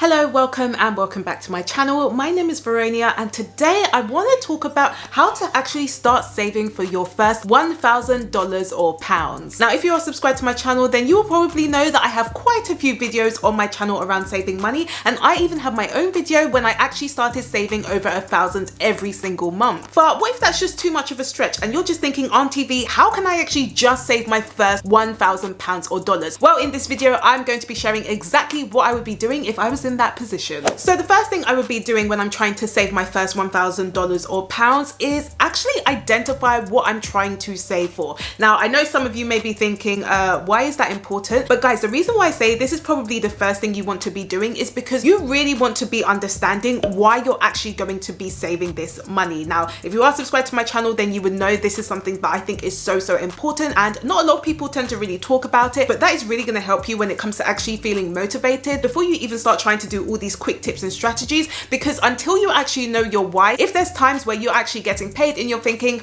Hello, welcome back to my channel. My name is Veronia and today I want to talk about how to actually start saving for your first $1,000 or pounds. Now, if you are subscribed to my channel, then you will probably know that I have quite a few videos on my channel around saving money, and I even have my own video when I actually started saving over $1,000 every single month. But what if that's just too much of a stretch and you're just thinking, Auntie V, how can I actually just save my first £1,000 or dollars? Well, in this video, I'm going to be sharing exactly what I would be doing if I was in that position. So the first thing I would be doing when I'm trying to save my first $1,000 or pounds is actually identify what I'm trying to save for. Now, I know some of you may be thinking, why is that important? But guys, the reason why I say this is probably the first thing you want to be doing is because you really want to be understanding why you're actually going to be saving this money. Now, if you are subscribed to my channel, then you would know this is something that I think is so important, and not a lot of people tend to really talk about it, but that is really going to help you when it comes to actually feeling motivated before you even start trying to do all these quick tips and strategies. Because until you actually know your why, if there's times where you're actually getting paid and you're thinking,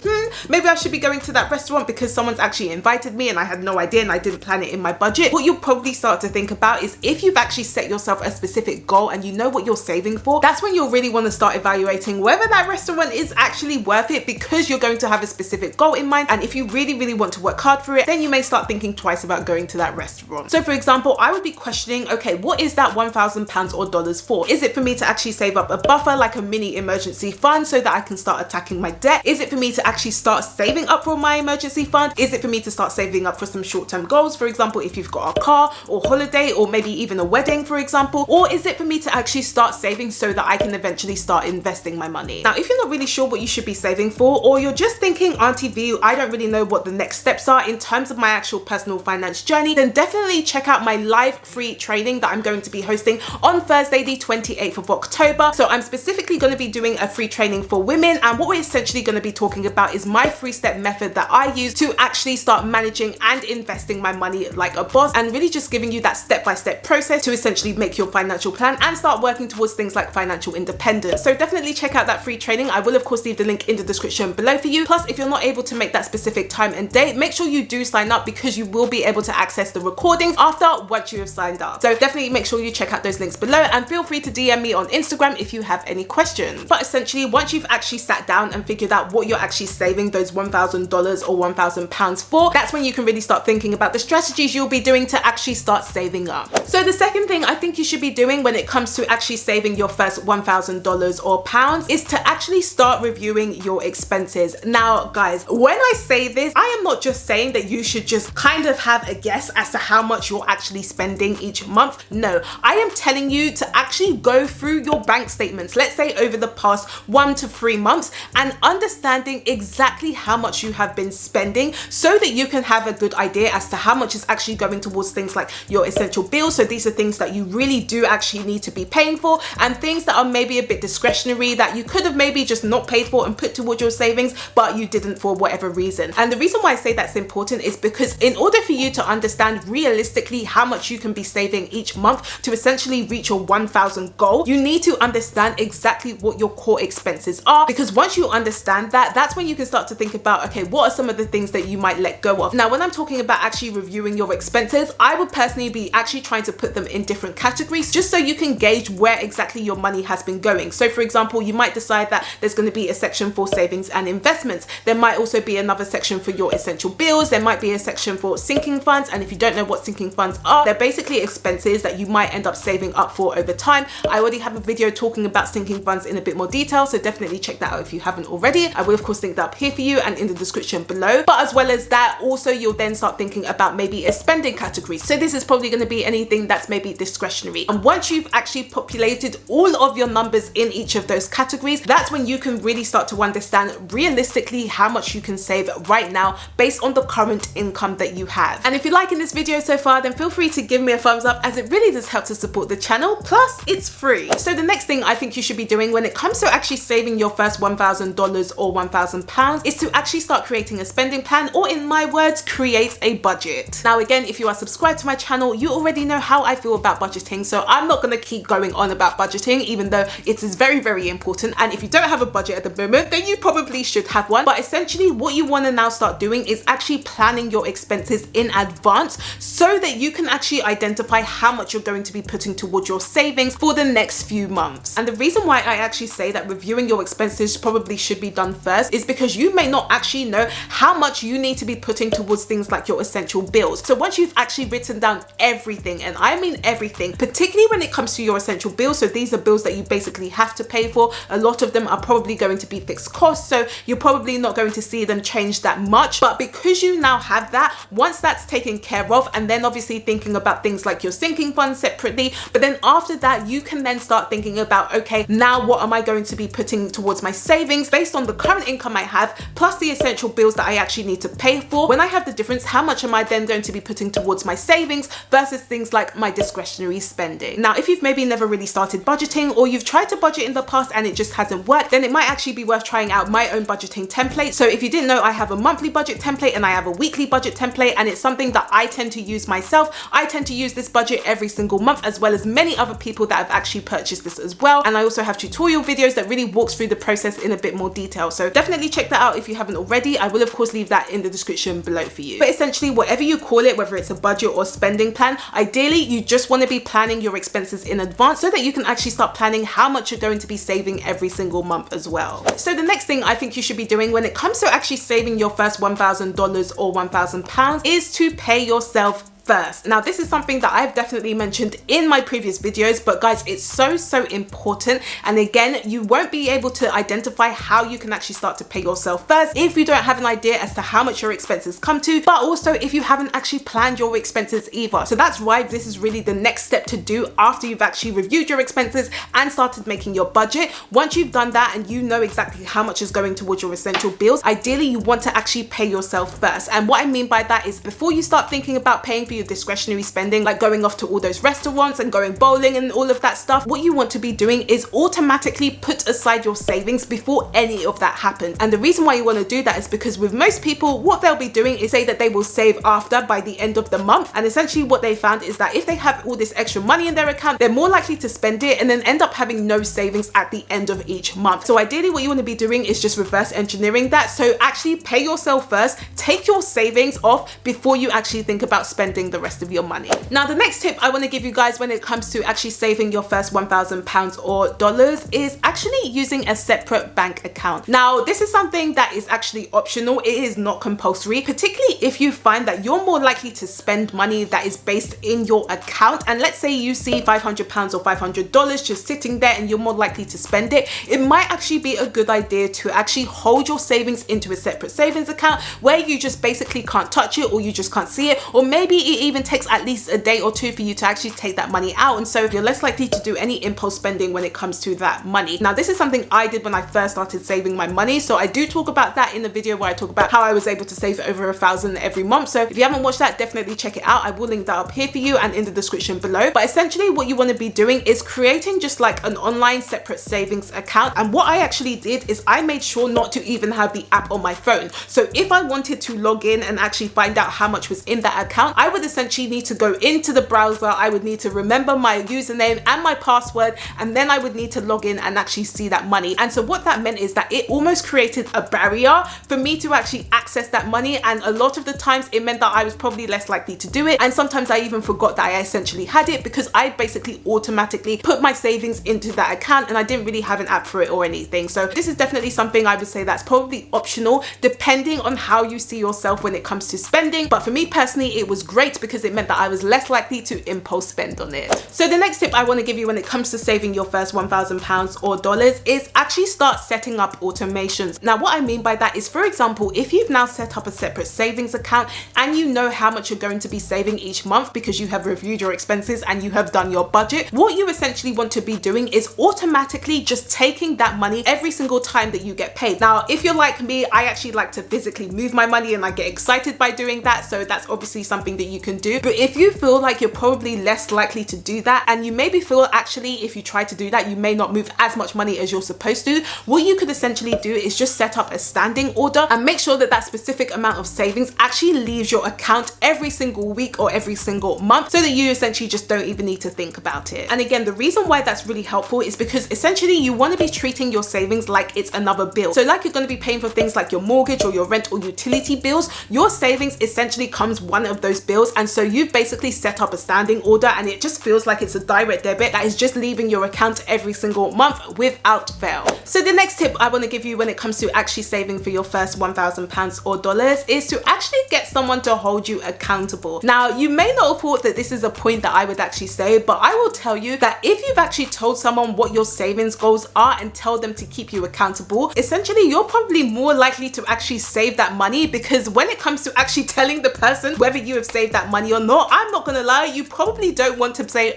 maybe I should be going to that restaurant because someone's actually invited me and I had no idea and I didn't plan it in my budget, what you'll probably start to think about is if you've actually set yourself a specific goal and you know what you're saving for, that's when you'll really want to start evaluating whether that restaurant is actually worth it, because you're going to have a specific goal in mind. And if you really want to work hard for it, then you may start thinking twice about going to that restaurant. So for example, I would be questioning, okay, what is that £1,000 or dollars for? Is it for me to actually save up a buffer, like a mini emergency fund, so that I can start attacking my debt? Is it for me to actually start saving up for my emergency fund? Is it for me to start saving up for some short-term goals, for example, if you've got a car or holiday or maybe even a wedding, for example? Or is it for me to actually start saving so that I can eventually start investing my money? Now, if you're not really sure what you should be saving for, or you're just thinking, Auntie V, I don't really know what the next steps are in terms of my actual personal finance journey, then definitely check out my live free training that I'm going to be hosting on Thursday, the 28th of October. So I'm specifically going to be doing a free training for women, and what we're essentially going to be talking about is my 3-step method that I use to actually start managing and investing my money like a boss, and really just giving you that step-by-step process to essentially make your financial plan and start working towards things like financial independence. So definitely check out that free training. I will of course leave the link in the description below for you. Plus, if you're not able to make that specific time and date, make sure you do sign up, because you will be able to access the recordings after once you have signed up. So definitely make sure you check out those links below, and feel free to DM me on Instagram if you have any questions. But essentially, once you've actually sat down and figured out what you're actually saving those $1,000 or £1,000 for, that's when you can really start thinking about the strategies you'll be doing to actually start saving up. So the second thing I think you should be doing when it comes to actually saving your first $1,000 or pounds is to actually start reviewing your expenses. Now guys, when I say this, I am not just saying that you should just kind of have a guess as to how much you're actually spending each month. No, I am telling you to actually go through your bank statements, let's say over the past 1 to 3 months, and understanding exactly how much you have been spending, so that you can have a good idea as to how much is actually going towards things like your essential bills. So these are things that you really do actually need to be paying for, and things that are maybe a bit discretionary that you could have maybe just not paid for and put towards your savings, but you didn't for whatever reason. And the reason why I say that's important is because in order for you to understand realistically how much you can be saving each month to essentially reach your 1,000 goal, you need to understand exactly what your core expenses are, because once you understand that, that's when you can start to think about, okay, what are some of the things that you might let go of? Now, when I'm talking about actually reviewing your expenses, I would personally be actually trying to put them in different categories, just so you can gauge where exactly your money has been going. So for example, you might decide that there's going to be a section for savings and investments. There might also be another section for your essential bills. There might be a section for sinking funds. And if you don't know what sinking funds are, they're basically expenses that you might end up saving up for over time. I already have a video talking about sinking funds in a bit more detail, so definitely check that out if you haven't already. I will of course link that up here for you and in the description below. But as well as that, also you'll then start thinking about maybe a spending category. So this is probably going to be anything that's maybe discretionary. And once you've actually populated all of your numbers in each of those categories, that's when you can really start to understand realistically how much you can save right now based on the current income that you have. And if you're liking this video so far, then feel free to give me a thumbs up, as it really does help to support the channel. Plus, it's free. So the next thing I think you should be doing when it comes to actually saving your first $1,000 or £1,000 is to actually start creating a spending plan, or in my words, create a budget. Now again, if you are subscribed to my channel, you already know how I feel about budgeting, so I'm not going to keep going on about budgeting, even though it is very important. And if you don't have a budget at the moment, then you probably should have one. But essentially what you want to now start doing is actually planning your expenses in advance, so that you can actually identify how much you're going to be putting towards your savings for the next few months. And the reason why I actually say that reviewing your expenses probably should be done first is because you may not actually know how much you need to be putting towards things like your essential bills. So once you've actually written down everything, and I mean everything, particularly when it comes to your essential bills, so these are bills that you basically have to pay for. A lot of them are probably going to be fixed costs, so you're probably not going to see them change that much. But because you now have that, once that's taken care of, and then obviously thinking about things like your sinking fund separately, but then after that you can then start thinking about, okay, now what am I going to be putting towards my savings based on the current income I have plus the essential bills that I actually need to pay for. When I have the difference, how much am I then going to be putting towards my savings versus things like my discretionary spending? Now, if you've maybe never really started budgeting, or you've tried to budget in the past and it just hasn't worked, then it might actually be worth trying out my own budgeting template. So if you didn't know, I have a monthly budget template and I have a weekly budget template, and it's something that I tend to use myself. I tend to use this budget every single month, as well as many other people that have actually purchased this as well. And I also have tutorial videos that really walks through the process in a bit more detail. So definitely check that out if you haven't already. I will of course leave that in the description below for you. But essentially, whatever you call it, whether it's a budget or spending plan, ideally you just want to be planning your expenses in advance so that you can actually start planning how much you're going to be saving every single month as well. So the next thing I think you should be doing when it comes to actually saving your first $1,000 or £1,000 is to pay yourself first. Now, this is something that I've definitely mentioned in my previous videos, but guys, it's so important. And again, you won't be able to identify how you can actually start to pay yourself first if you don't have an idea as to how much your expenses come to, but also if you haven't actually planned your expenses either. So that's why this is really the next step to do after you've actually reviewed your expenses and started making your budget. Once you've done that and you know exactly how much is going towards your essential bills, ideally you want to actually pay yourself first. And what I mean by that is, before you start thinking about paying for your discretionary spending, like going off to all those restaurants and going bowling and all of that stuff, what you want to be doing is automatically put aside your savings before any of that happens. And the reason why you want to do that is because with most people, what they'll be doing is say that they will save after by the end of the month. And essentially what they found is that if they have all this extra money in their account, they're more likely to spend it and then end up having no savings at the end of each month. So ideally what you want to be doing is just reverse engineering that. So actually pay yourself first, take your savings off before you actually think about spending the rest of your money. Now, the next tip I want to give you guys when it comes to actually saving your first £1,000 or dollars is actually using a separate bank account. Now, this is something that is actually optional. It is not compulsory, particularly if you find that you're more likely to spend money that is based in your account. And let's say you see £500 or $500 just sitting there and you're more likely to spend it. It might actually be a good idea to actually hold your savings into a separate savings account where you just basically can't touch it, or you just can't see it, or maybe it even takes at least a day or two for you to actually take that money out. And so you're less likely to do any impulse spending when it comes to that money. Now, this is something I did when I first started saving my money. So I do talk about that in the video where I talk about how I was able to save over $1,000 every month. So if you haven't watched that, definitely check it out. I will link that up here for you and in the description below. But essentially what you want to be doing is creating just like an online separate savings account. And what I actually did is I made sure not to even have the app on my phone. So if I wanted to log in and actually find out how much was in that account, I would essentially need to go into the browser. I would need to remember my username and my password, and then I would need to log in and actually see that money. And so what that meant is that it almost created a barrier for me to actually access that money. And a lot of the times it meant that I was probably less likely to do it. And sometimes I even forgot that I essentially had it because I basically automatically put my savings into that account and I didn't really have an app for it or anything. So this is definitely something I would say that's probably optional depending on how you see yourself when it comes to spending. But for me personally, it was great because it meant that I was less likely to impulse spend on it. So the next tip I want to give you when it comes to saving your first £1,000 or dollars is actually start setting up automations. Now, what I mean by that is, for example, if you've now set up a separate savings account and you know how much you're going to be saving each month because you have reviewed your expenses and you have done your budget, what you essentially want to be doing is automatically just taking that money every single time that you get paid. Now, if you're like me, I actually like to physically move my money and I get excited by doing that. So that's obviously something that you can do. But if you feel like you're probably less likely to do that, and you maybe feel actually if you try to do that, you may not move as much money as you're supposed to, what you could essentially do is just set up a standing order and make sure that that specific amount of savings actually leaves your account every single week or every single month, so that you essentially just don't even need to think about it. And again, the reason why that's really helpful is because essentially you want to be treating your savings like it's another bill. So like you're going to be paying for things like your mortgage or your rent or utility bills, your savings essentially comes one of those bills, bills, and so you've basically set up a standing order and it just feels like it's a direct debit that is just leaving your account every single month without fail. So the next tip I want to give you when it comes to actually saving for your first £1,000 or dollars is to actually get someone to hold you accountable. Now, you may not have thought that this is a point that I would actually say, but I will tell you that if you've actually told someone what your savings goals are and tell them to keep you accountable, essentially you're probably more likely to actually save that money, because when it comes to actually telling the person whether you have saved that money or not, I'm not gonna lie, you probably don't want to say,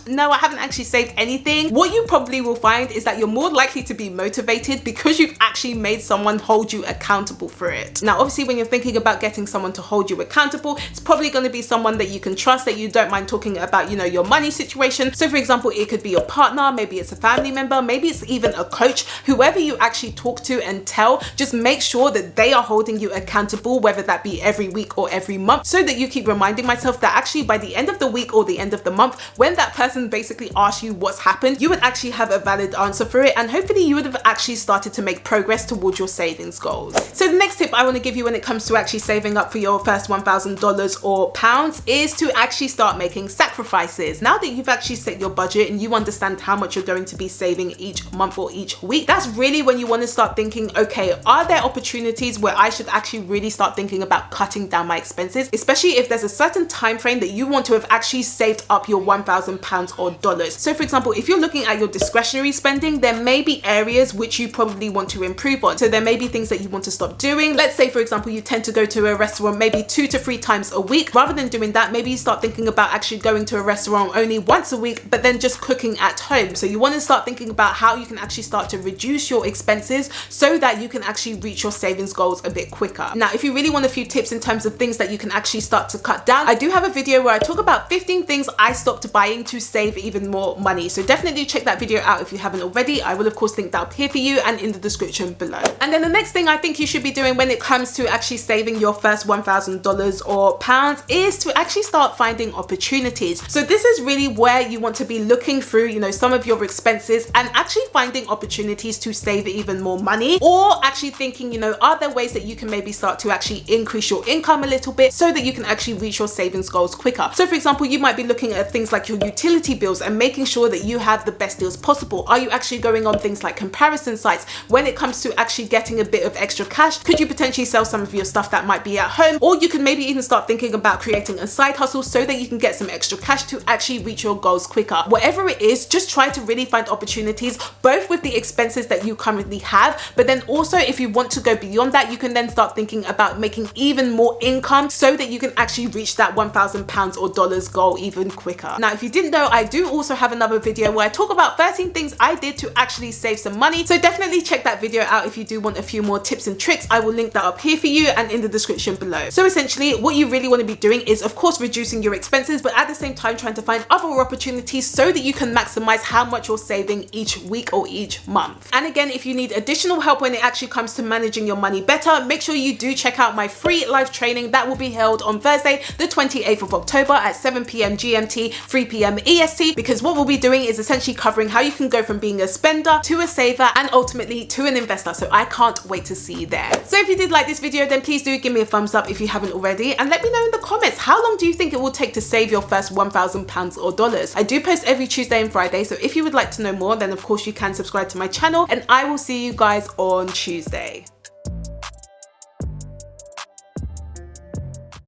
no, I haven't actually saved anything. What you probably will find is that you're more likely to be motivated because you've actually made someone hold you accountable for it. Now, obviously, when you're thinking about getting someone to hold you accountable, it's probably going to be someone that you can trust, that you don't mind talking about, you know, your money situation. So for example, it could be your partner, maybe it's a family member, maybe it's even a coach. Whoever you actually talk to and tell, just make sure that they are holding you accountable, whether that be every week or every month, so that you keep reminding myself that actually by the end of the week or the end of the month, when that person basically asks you what's happened, you would actually have a valid answer for it, and hopefully you would have actually started to make progress towards your savings goals. So the next tip I want to give you when it comes to actually saving up for your first $1,000 or pounds is to actually start making sacrifices. Now that you've actually set your budget and you understand how much you're going to be saving each month or each week, that's really when you want to start thinking, okay, are there opportunities where I should actually really start thinking about cutting down my expenses, especially if there's a certain time frame that you want to have actually saved up your £1,000 or dollars. So for example, if you're looking at your discretionary spending, there may be areas which you probably want to improve on. So there may be things that you want to stop doing. Let's say, for example, you tend to go to a restaurant maybe 2 to 3 times a week. Rather than doing that, maybe you start thinking about actually going to a restaurant only once a week, but then just cooking at home. So you want to start thinking about how you can actually start to reduce your expenses so that you can actually reach your savings goals a bit quicker. Now, if you really want a few tips in terms of things that you can actually start to cut down, I do have a video where I talk about 15 things I stopped buying to save even more money. So definitely check that video out if you haven't already. I will of course link that up here for you and in the description below. And then the next thing I think you should be doing when it comes to actually saving your first $1,000 or pounds is to actually start finding opportunities. So this is really where you want to be looking through, you know, some of your expenses and actually finding opportunities to save even more money, or actually thinking, you know, are there ways that you can maybe start to actually increase your income a little bit so that you can actually reach your savings goals quicker. So for example, you might be looking at things like your utility bills and making sure that you have the best deals possible. Are you actually going on things like comparison sites? When it comes to actually getting a bit of extra cash, could you potentially sell some of your stuff that might be at home? Or you can maybe even start thinking about creating a side hustle so that you can get some extra cash to actually reach your goals quicker. Whatever it is, just try to really find opportunities, both with the expenses that you currently have, but then also if you want to go beyond that, you can then start thinking about making even more income so that you can actually reach that £1,000 or dollars goal even quicker. Now, if you didn't know, I do also have another video where I talk about 13 things I did to actually save some money. So definitely check that video out if you do want a few more tips and tricks. I will link that up here for you and in the description below. So essentially what you really want to be doing is of course reducing your expenses, but at the same time trying to find other opportunities so that you can maximize how much you're saving each week or each month. And again, if you need additional help when it actually comes to managing your money better, make sure you do check out my free live training that will be held on Thursday, the 28th of October at 7 PM GMT, 3 PM EST, because what we'll be doing is essentially covering how you can go from being a spender to a saver and ultimately to an investor. So I can't wait to see you there. So if you did like this video, then please do give me a thumbs up if you haven't already, and let me know in the comments, how long do you think it will take to save your first £1,000 or dollars? I do post every Tuesday and Friday, so if you would like to know more, then of course you can subscribe to my channel, and I will see you guys on Tuesday.